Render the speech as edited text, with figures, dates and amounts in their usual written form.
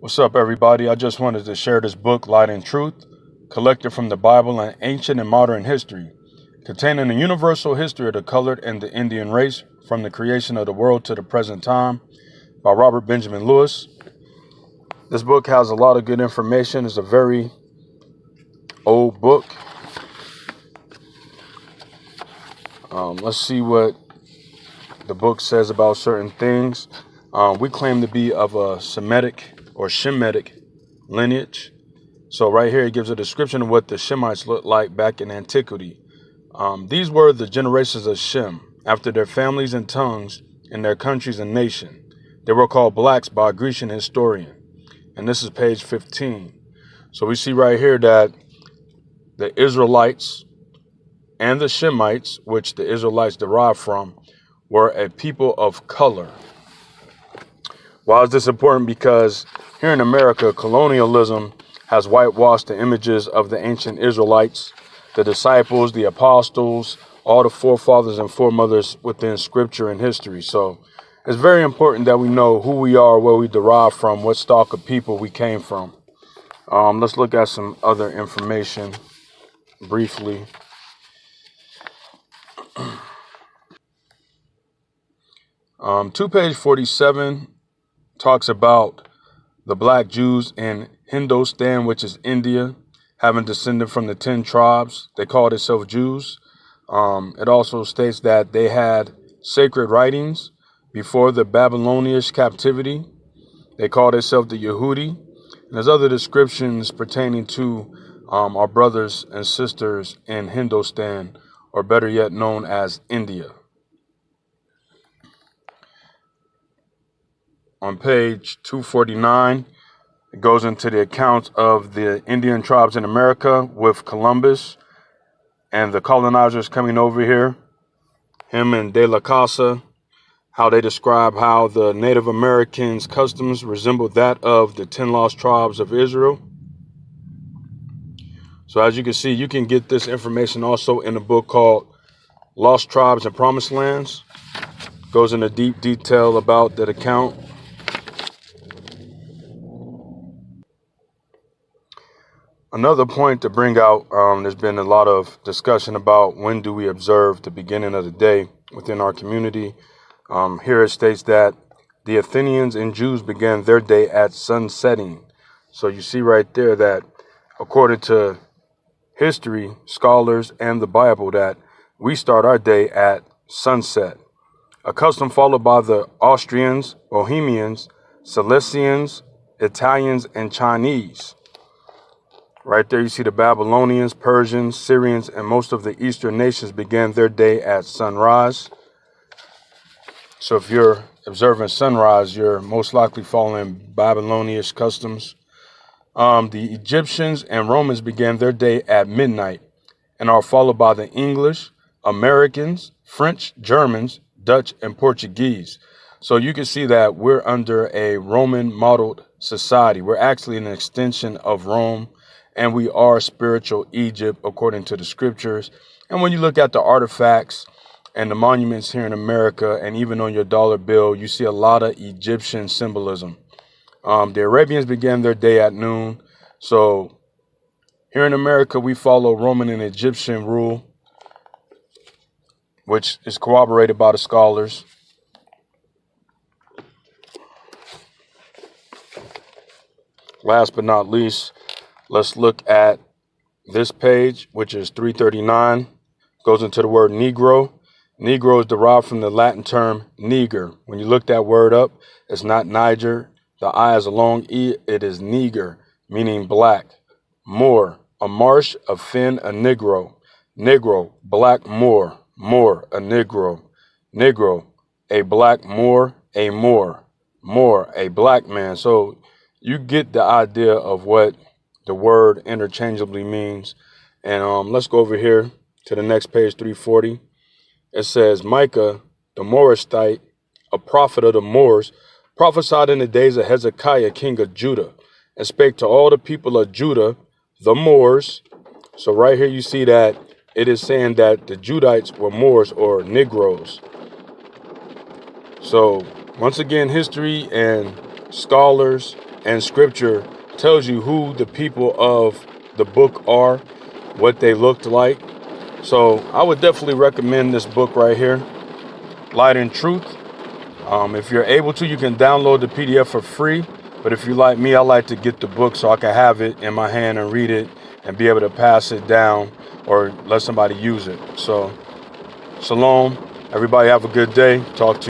What's up, everybody? I just wanted to share this book, Light and Truth, collected from the Bible and ancient and modern history, containing a universal history of the colored and the Indian race from the creation of the world to the present time, by Robert Benjamin Lewis. This book has a lot of good information. It's a very old book. Let's see what the book says about certain things. We claim to be of a Semitic or Shemitic lineage. So right here, it gives a description of what the Shemites looked like back in antiquity. These were the generations of Shem, after their families and tongues and their countries and nation. They were called blacks by a Grecian historian. And this is page 15. So we see right here that the Israelites and the Shemites, which the Israelites derived from, were a people of color. Why is this important? Because here in America, colonialism has whitewashed the images of the ancient Israelites, the disciples, the apostles, all the forefathers and foremothers within scripture and history. So it's very important that we know who we are, where we derive from, what stock of people we came from. Let's look at some other information briefly. Page 47 talks about the black Jews in Hindustan, which is India, having descended from the 10 tribes. They called themselves Jews. It also states that they had sacred writings before the Babylonian captivity. They called themselves the Yehudi. And there's other descriptions pertaining to our brothers and sisters in Hindustan, or better yet known as India. On page 249, it goes into the account of the Indian tribes in America with Columbus and the colonizers coming over here, him and De La Casa, how they describe how the Native Americans' customs resembled that of the 10 lost tribes of Israel. So as you can see, you can get this information also in a book called Lost Tribes and Promised Lands. Goes into deep detail about that account. Another point to bring out, there's been a lot of discussion about when do we observe the beginning of the day within our community. Here it states that the Athenians and Jews began their day at sunsetting. So you see right there that according to history, scholars, and the Bible, that we start our day at sunset. A custom followed by the Austrians, Bohemians, Silesians, Italians, and Chinese. Right there, you see the Babylonians, Persians, Syrians, and most of the Eastern nations began their day at sunrise. So if you're observing sunrise, you're most likely following Babylonian customs. The Egyptians and Romans began their day at midnight and are followed by the English, Americans, French, Germans, Dutch, and Portuguese. So you can see that we're under a Roman modeled society. We're actually an extension of Rome. And we are spiritual Egypt, according to the scriptures. And when you look at the artifacts and the monuments here in America, and even on your dollar bill, you see a lot of Egyptian symbolism. The Arabians began their day at noon. So here in America, we follow Roman and Egyptian rule, which is corroborated by the scholars. Last but not least, let's look at this page, which is 339. Goes into the word Negro. Negro is derived from the Latin term niger. When you look that word up, it's not Niger. The I is a long E. It is Niger, meaning black. Moor, a marsh, a fen, a Negro. Negro, black Moor. Moor, a Negro. Negro, a black Moor, a Moor. Moor, a black man. So you get the idea of what the word interchangeably means. And let's go over here to the next page, 340. It says, Micah, the Morishite, a prophet of the Moors, prophesied in the days of Hezekiah, king of Judah, and spake to all the people of Judah, the Moors. So right here you see that it is saying that the Judites were Moors or Negroes. So once again, history and scholars and scripture tells you who the people of the book are, what they looked like. So I would definitely recommend this book right here, Light and Truth. If you're able to, you can download the PDF for free. But if you like me, I like to get the book so I can have it in my hand and read it and be able to pass it down or let somebody use it. So, shalom. Everybody have a good day. Talk to you.